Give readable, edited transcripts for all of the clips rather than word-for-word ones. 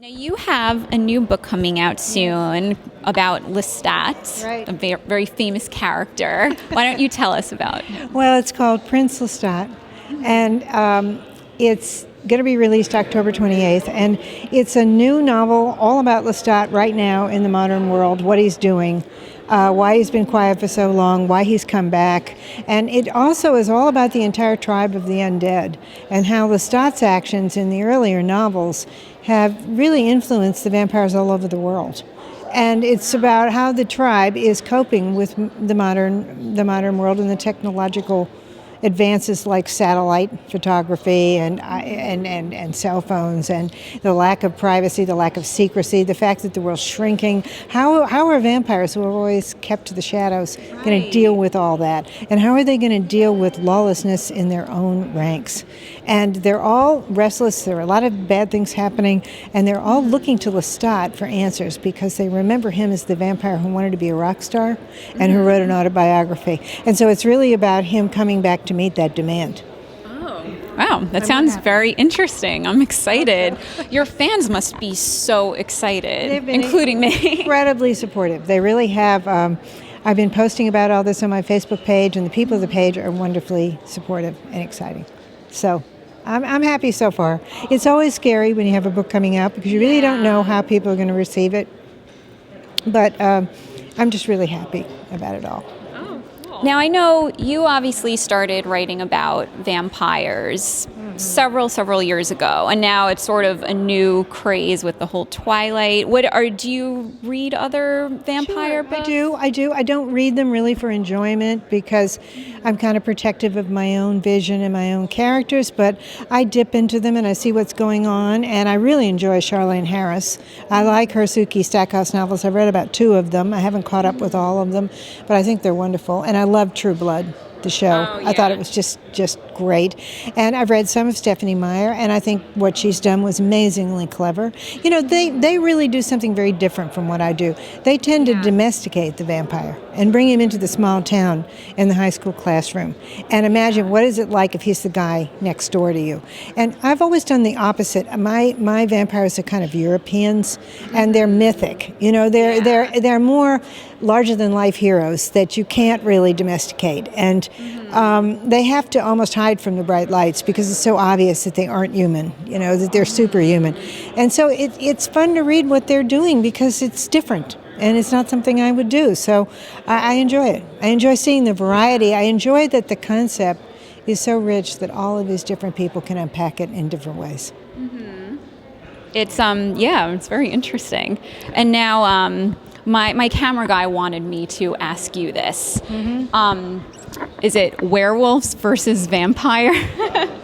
Now you have a new book coming out soon about Lestat, Right. a very famous character. Why don't you tell us about him? Well, it's called Prince Lestat, and it's going to be released October 28th, and it's a new novel all about Lestat right now in the modern world, what he's doing, why he's been quiet for so long, why he's come back, and it also is all about the entire tribe of the undead and how Lestat's actions in the earlier novels have really influenced the vampires all over the world. And it's about how the tribe is coping with the modern world and the technological advances like satellite photography and cell phones, and the lack of privacy, the lack of secrecy, the fact that the world's shrinking. How are vampires, who are always kept to the shadows, going to deal with all that? And how are they going to deal with lawlessness in their own ranks? And they're all restless. There are a lot of bad things happening, and they're all looking to Lestat for answers because they remember him as the vampire who wanted to be a rock star and who wrote an autobiography. And so it's really about him coming back to meet that demand. Oh, wow. That sounds very interesting. I'm excited. Your fans must be so excited, They've been including me. incredibly supportive. They really have. I've been posting about all this on my Facebook page, and the people of the page are wonderfully supportive and exciting. So I'm happy so far. It's always scary when you have a book coming out because you really don't know how people are going to receive it. But I'm just really happy about it all. Now, I know you obviously started writing about vampires several years ago, and now it's sort of a new craze with the whole Twilight. Do you read other vampire books? I do. I don't read them really for enjoyment because I'm kind of protective of my own vision and my own characters, but I dip into them and I see what's going on, and I really enjoy Charlaine Harris. I like her Sookie Stackhouse novels. I've read about 2 of them. I haven't caught up with all of them, but I think they're wonderful. And I love True Blood, the show. Oh, yeah. I thought it was just great. And I've read some of Stephanie Meyer, and I think what she's done was amazingly clever. You know, they really do something very different from what I do. They tend to domesticate the vampire and bring him into the small town in the high school classroom. And imagine, what is it like if he's the guy next door to you? And I've always done the opposite. My vampires are kind of Europeans, and they're mythic. You know, they're more larger-than-life heroes that you can't really domesticate. And they have to almost hide from the bright lights because it's so obvious that they aren't human, you know, that they're superhuman. And so it's fun to read what they're doing because it's different. And it's not something I would do. So I enjoy it. I enjoy seeing the variety. I enjoy that the concept is so rich that all of these different people can unpack it in different ways. It's it's very interesting. And now my camera guy wanted me to ask you this. Is it werewolves versus vampire?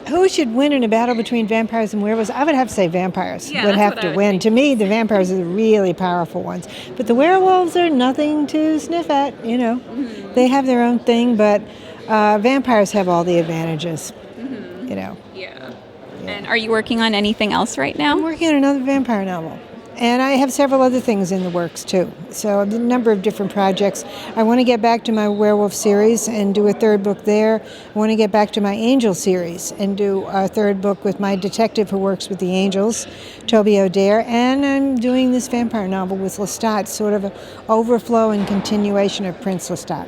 Who should win in a battle between vampires and werewolves? I would have to say vampires would have to win. To me, the vampires are the really powerful ones. But the werewolves are nothing to sniff at, you know. They have their own thing, but vampires have all the advantages, you know. Yeah. And are you working on anything else right now? I'm working on another vampire novel. And I have several other things in the works, too. So a number of different projects. I want to get back to my werewolf series and do a 3rd book there. I want to get back to my angel series and do a 3rd book with my detective who works with the angels, Toby O'Dare. And I'm doing this vampire novel with Lestat, sort of an overflow and continuation of Prince Lestat.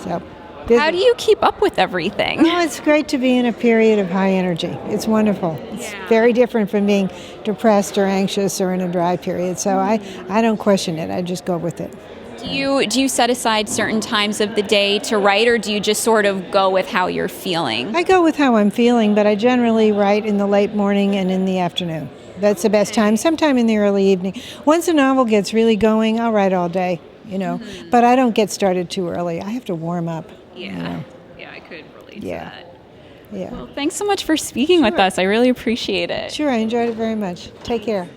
So, how do you keep up with everything? Well, it's great to be in a period of high energy. It's wonderful. It's very different from being depressed or anxious or in a dry period. So I don't question it. I just go with it. Do you set aside certain times of the day to write, or do you just sort of go with how you're feeling? I go with how I'm feeling, but I generally write in the late morning and in the afternoon. That's the best time, sometime in the early evening. Once a novel gets really going, I'll write all day, you know. But I don't get started too early. I have to warm up. Yeah. You know? Yeah, I could relate to that. Yeah. Well, thanks so much for speaking with us. I really appreciate it. Sure, I enjoyed it very much. Take care.